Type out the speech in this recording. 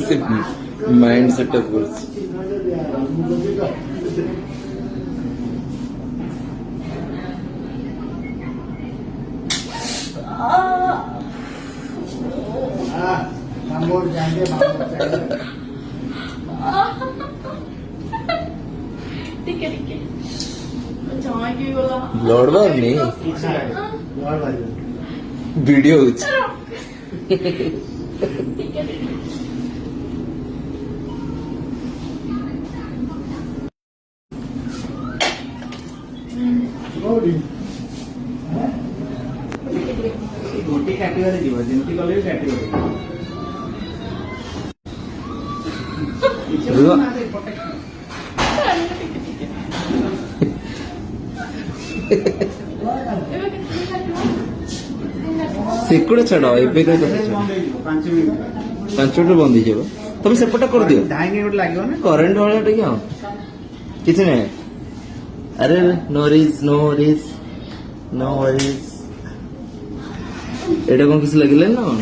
ସେ mind setup କରୁଛି। Blood ବାହାରୁନି video ହଉଛି। ଗୋଟି କାଟିବାରେ ଯିବ ଯେମିତି କଲେ ବି କାଟିବ। ସେକୁଡେ ଛାଡ ଏବେ କଥା 5 ମିନିଟ୍ 5 ମିନିଟ୍ ବନ୍ଦ ହେଇଯିବ। ତମେ ସେପଟା କରିଦିଅ ଧାଇଁକି ଗୋଟେ ଲାଗିବ ନା କରେଣ୍ଟ ଭଳିଆ ଟିକେ ଆଉ କିଛି ନାହିଁ। ଆରେ no risk no risk no worries. ଏଇଟା କଣ କିଛି ଲାଗିଲାନି ନା କଣ?